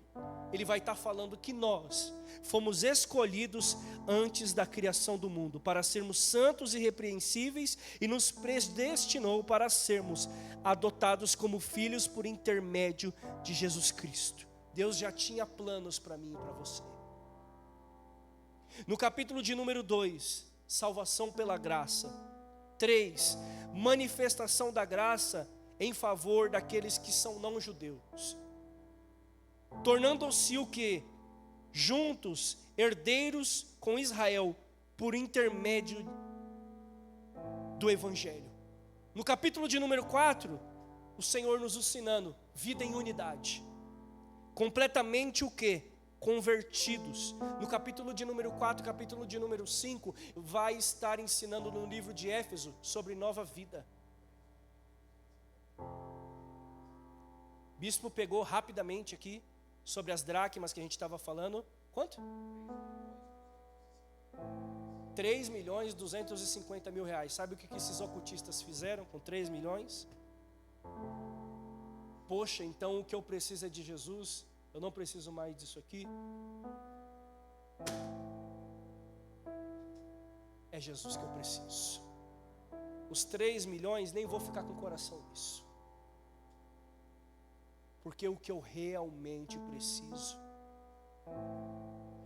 ele vai estar falando que nós fomos escolhidos antes da criação do mundo, para sermos santos e irrepreensíveis, e nos predestinou para sermos adotados como filhos por intermédio de Jesus Cristo. Deus já tinha planos para mim e para você. No capítulo de número 2, salvação pela graça. 3, manifestação da graça em favor daqueles que são não judeus, tornando-se o que? Juntos, herdeiros com Israel, por intermédio do Evangelho. No capítulo de número 4, o Senhor nos ensinando vida em unidade, completamente o que? Convertidos. No capítulo de número 4, capítulo de número 5, vai estar ensinando no livro de Éfeso sobre nova vida. Bispo pegou rapidamente aqui sobre as dracmas que a gente estava falando. Quanto? 3.250.000 reais. Sabe o que esses ocultistas fizeram com 3 milhões? Poxa, então o que eu preciso é de Jesus, eu não preciso mais disso aqui. É Jesus que eu preciso. Os 3 milhões, nem vou ficar com o coração nisso, porque o que eu realmente preciso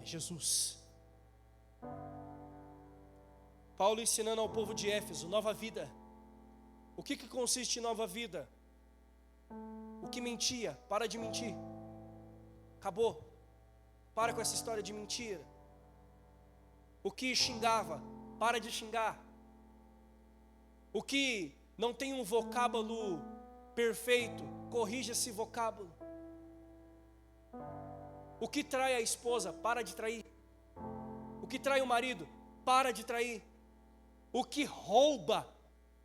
é Jesus. Paulo ensinando ao povo de Éfeso, nova vida. O que consiste em nova vida? O que mentia, para de mentir. Acabou. Para com essa história de mentira. O que xingava, para de xingar. O que não tem um vocábulo perfeito, corrija esse vocábulo. O que trai a esposa, para de trair. O que trai o marido, para de trair. O que rouba,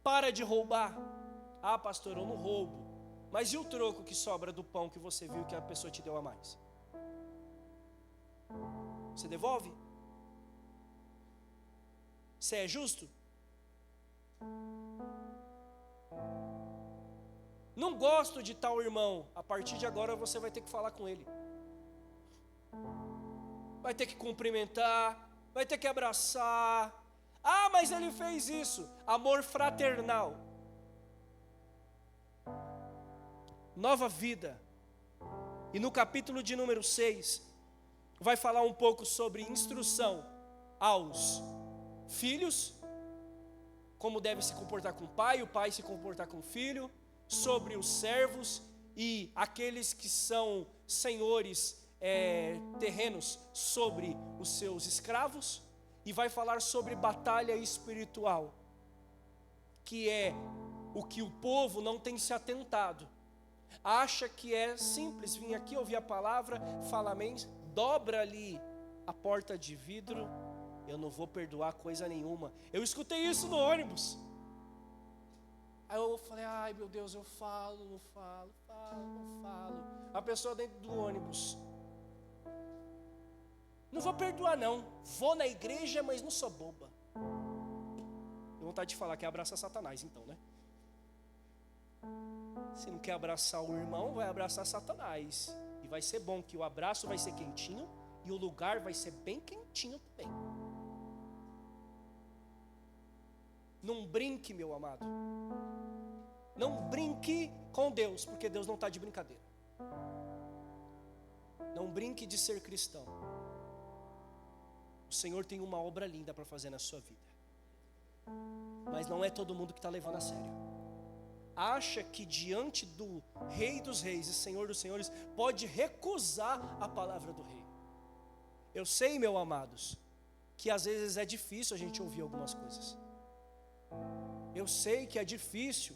para de roubar. Ah, pastor, eu não roubo. Mas e o troco que sobra do pão que você viu que a pessoa te deu a mais? Você devolve? Você é justo? Não gosto de tal irmão. A partir de agora você vai ter que falar com ele. Vai ter que cumprimentar, vai ter que abraçar. Ah, mas ele fez isso. Amor fraternal. Nova vida. E no capítulo de número 6, vai falar um pouco sobre instrução aos filhos, como deve se comportar com o pai se comportar com o filho, sobre os servos e aqueles que são senhores terrenos sobre os seus escravos, e vai falar sobre batalha espiritual, que é o que o povo não tem se atentado. Acha que é simples, vim aqui ouvir a palavra, fala amém, dobra ali a porta de vidro, eu não vou perdoar coisa nenhuma. Eu escutei isso no ônibus. Aí eu falei, ai meu Deus, eu falo, não falo. A pessoa dentro do ônibus, não vou perdoar não, vou na igreja, mas não sou boba. Tenho vontade de falar que é abraçar Satanás então, né? Se não quer abraçar o irmão, vai abraçar Satanás. E vai ser bom que o abraço vai ser quentinho e o lugar vai ser bem quentinho também. Não brinque, meu amado. Não brinque com Deus, porque Deus não está de brincadeira. Não brinque de ser cristão. O Senhor tem uma obra linda para fazer na sua vida. Mas não é todo mundo que está levando a sério. Acha que diante do Rei dos Reis e Senhor dos Senhores pode recusar a palavra do Rei. Eu sei, meus amados, que às vezes é difícil a gente ouvir algumas coisas. Eu sei que é difícil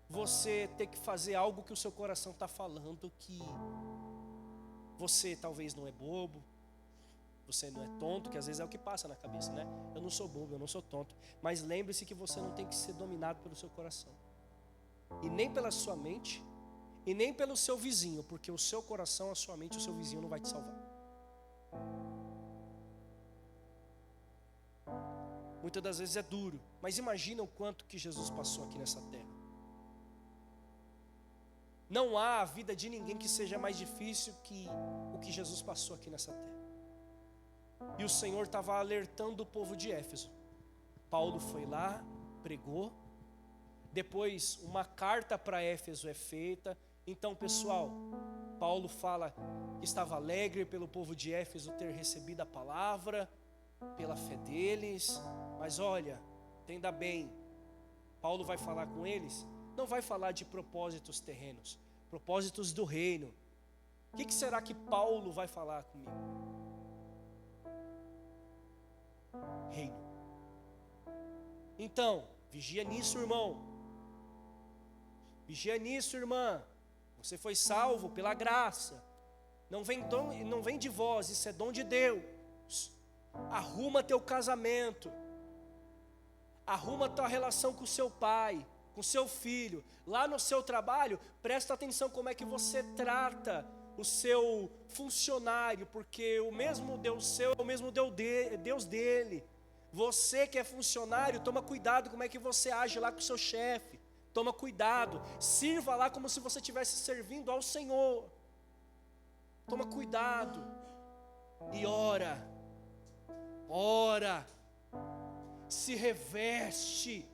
você ter que fazer algo que o seu coração está falando, que você talvez não é bobo, você não é tonto, que às vezes é o que passa na cabeça, né? Eu não sou bobo, eu não sou tonto. Mas lembre-se que você não tem que ser dominado pelo seu coração. E nem pela sua mente, e nem pelo seu vizinho, porque o seu coração, a sua mente, o seu vizinho não vai te salvar. Muitas das vezes é duro, mas imagina o quanto que Jesus passou aqui nessa terra. Não há a vida de ninguém que seja mais difícil que o que Jesus passou aqui nessa terra. E o Senhor estava alertando o povo de Éfeso. Paulo foi lá, pregou. Depois uma carta para Éfeso é feita. Então, pessoal, Paulo fala que estava alegre pelo povo de Éfeso ter recebido a palavra, pela fé deles. Mas olha, entenda bem, Paulo vai falar com eles, não vai falar de propósitos terrenos, propósitos do reino. O que será que Paulo vai falar comigo? Reino. Então, vigia nisso, irmão. Vigia nisso, irmã. Você foi salvo pela graça. Não vem de vós, isso é dom de Deus. Arruma teu casamento. Arruma tua relação com seu pai, com seu filho. Lá no seu trabalho, presta atenção como é que você trata o seu funcionário, porque o mesmo Deus seu é o mesmo Deus dele. Você que é funcionário, toma cuidado como é que você age lá com o seu chefe. Toma cuidado, sirva lá como se você estivesse servindo ao Senhor. Toma cuidado e ora, se reveste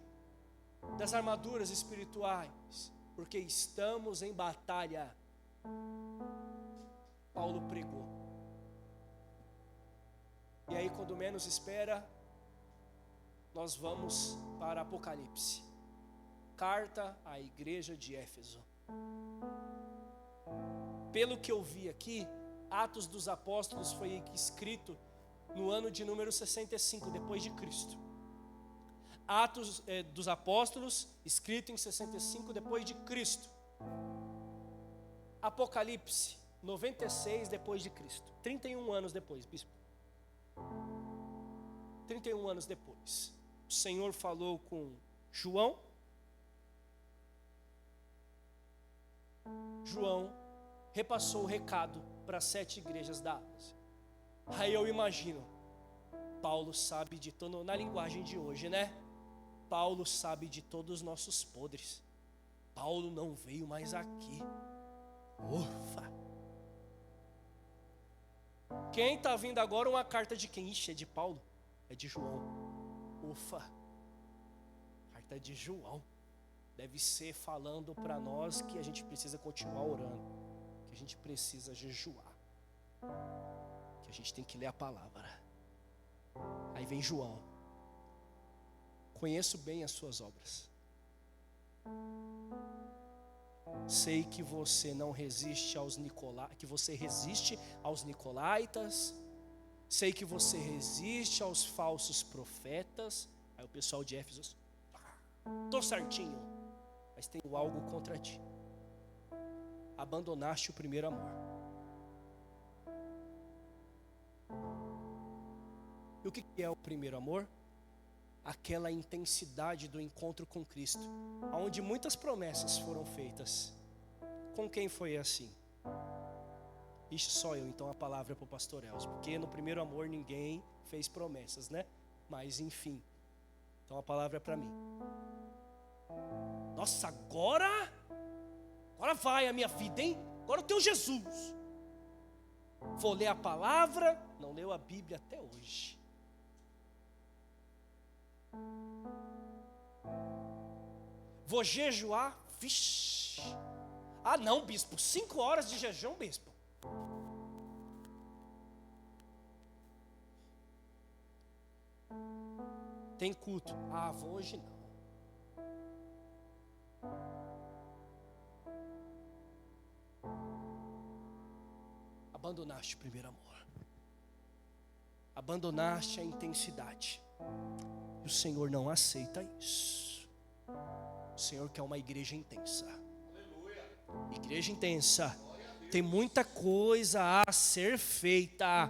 das armaduras espirituais, porque estamos em batalha. Paulo pregou. E aí, quando menos espera, nós vamos para Apocalipse. Carta à igreja de Éfeso. Pelo que eu vi aqui, Atos dos Apóstolos foi escrito no ano de número 65 depois de Cristo. Atos dos Apóstolos, escrito em 65 depois de Cristo. Apocalipse, 96 depois de Cristo. 31 anos depois, bispo. 31 anos depois. O Senhor falou com João. João repassou o recado para 7 igrejas da Ásia. Aí eu imagino, Paulo sabe de todo, na linguagem de hoje, né? Paulo sabe de todos os nossos podres. Paulo não veio mais aqui. Ufa! Quem está vindo agora uma carta de quem? Ixi, é de Paulo? É de João. Ufa! Carta de João. Deve ser falando para nós que a gente precisa continuar orando, que a gente precisa jejuar, que a gente tem que ler a palavra. Aí vem João. Conheço bem as suas obras. Sei que você não resiste aos que você resiste aos nicolaítas. Sei que você resiste aos falsos profetas. Aí o pessoal de Éfeso, tô certinho, mas tenho algo contra ti. Abandonaste o primeiro amor. E o que é o primeiro amor? Aquela intensidade do encontro com Cristo, onde muitas promessas foram feitas. Com quem foi assim? Ixi, só eu, então a palavra é para o pastor Elcio, porque no primeiro amor ninguém fez promessas, né? Mas enfim, então a palavra é para mim. Nossa, agora vai a minha vida, hein? Agora eu tenho Jesus. Vou ler a palavra, não leu a Bíblia até hoje. Vou jejuar, vixe. Ah não, bispo, 5 horas de jejum, bispo. Tem culto. Ah, vou hoje não. Abandonaste o primeiro amor. Abandonaste a intensidade. E o Senhor não aceita isso. O Senhor quer uma igreja intensa. Igreja intensa. Tem muita coisa a ser feita.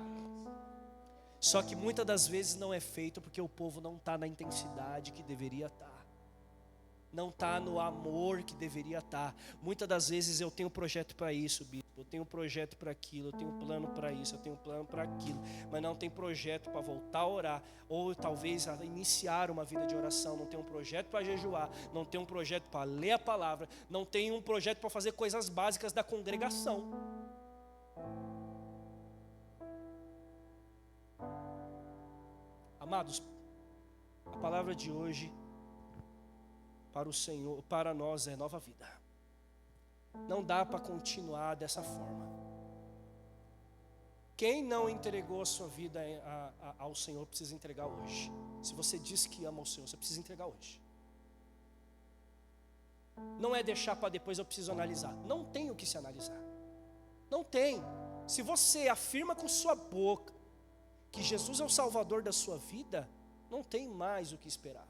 Só que muitas das vezes não é feito porque o povo não está na intensidade que deveria estar. Não está no amor que deveria estar. Muitas das vezes eu tenho projeto para isso, bispo. Eu tenho projeto para aquilo, eu tenho plano para isso, eu tenho plano para aquilo. Mas não tem projeto para voltar a orar. Ou talvez iniciar uma vida de oração. Não tem um projeto para jejuar. Não tem um projeto para ler a palavra. Não tem um projeto para fazer coisas básicas da congregação. Amados, a palavra de hoje para o Senhor, para nós é nova vida. Não dá para continuar dessa forma. Quem não entregou a sua vida ao Senhor precisa entregar hoje. Se você diz que ama o Senhor, você precisa entregar hoje. Não é deixar para depois, eu preciso analisar. Não tem o que se analisar. Não tem. Se você afirma com sua boca que Jesus é o Salvador da sua vida, não tem mais o que esperar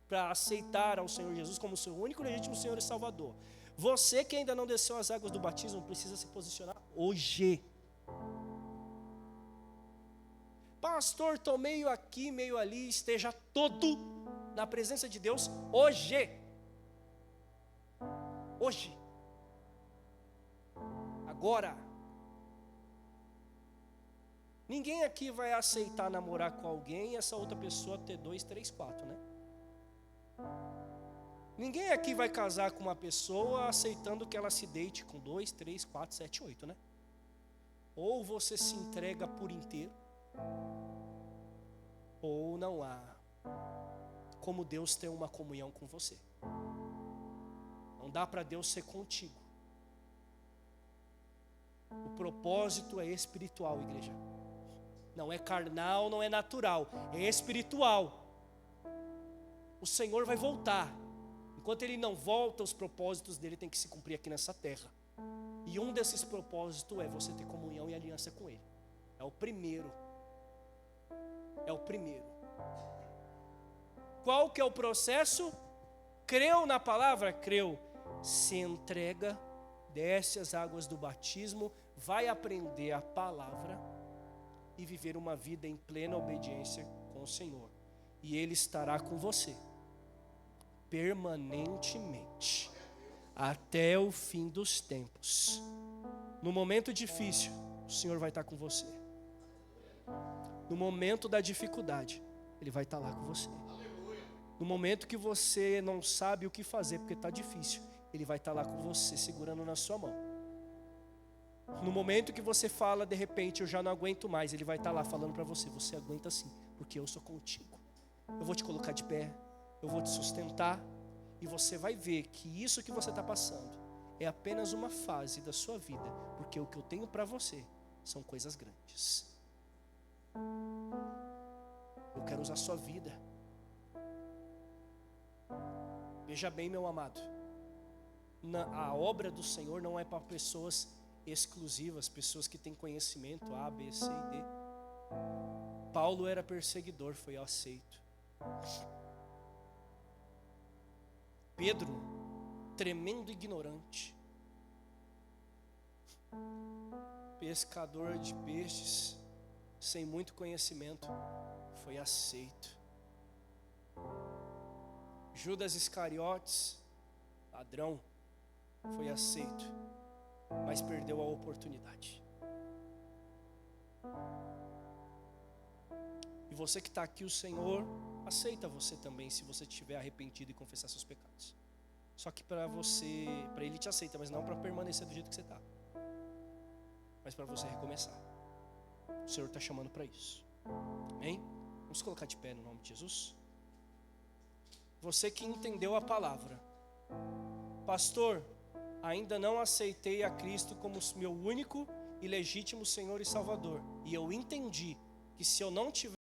para aceitar ao Senhor Jesus como seu único legítimo Senhor e Salvador. Você que ainda não desceu as águas do batismo precisa se posicionar hoje. Pastor, estou meio aqui, meio ali, esteja todo na presença de Deus hoje. Hoje. Agora. Ninguém aqui vai aceitar namorar com alguém e essa outra pessoa ter 2, 3, 4, né? Ninguém aqui vai casar com uma pessoa aceitando que ela se deite com 2, 3, 4, 7, 8, né? Ou você se entrega por inteiro, ou não há como Deus ter uma comunhão com você. Não dá para Deus ser contigo. O propósito é espiritual, igreja. Não é carnal, não é natural, é espiritual. O Senhor vai voltar. Enquanto Ele não volta, os propósitos dEle têm que se cumprir aqui nessa terra. E um desses propósitos é você ter comunhão e aliança com Ele. É o primeiro. É o primeiro. Qual que é o processo? Creu na palavra? Creu. Se entrega, desce as águas do batismo, vai aprender a palavra e viver uma vida em plena obediência com o Senhor. E Ele estará com você permanentemente até o fim dos tempos. No momento difícil, o Senhor vai estar com você. No momento da dificuldade, Ele vai estar lá com você. No momento que você não sabe o que fazer, porque está difícil, Ele vai estar lá com você, segurando na sua mão. No momento que você fala, de repente, eu já não aguento mais, Ele vai estar lá falando para você, você aguenta sim, porque eu sou contigo. Eu vou te colocar de pé, eu vou te sustentar, e você vai ver que isso que você está passando é apenas uma fase da sua vida, porque o que eu tenho para você são coisas grandes. Eu quero usar a sua vida. Veja bem, meu amado, a obra do Senhor não é para pessoas exclusivas, pessoas que têm conhecimento A, B, C e D. Paulo era perseguidor, foi aceito. Pedro, tremendo ignorante, pescador de peixes, sem muito conhecimento, foi aceito. Judas Iscariotes, ladrão, foi aceito, mas perdeu a oportunidade. E você que está aqui, o Senhor aceita você também, se você estiver arrependido e confessar seus pecados. Só que para Ele te aceita, mas não para permanecer do jeito que você está, mas para você recomeçar. O Senhor está chamando para isso. Amém? Vamos colocar de pé no nome de Jesus. Você que entendeu a palavra, pastor, ainda não aceitei a Cristo como meu único e legítimo Senhor e Salvador, e eu entendi que se eu não tiver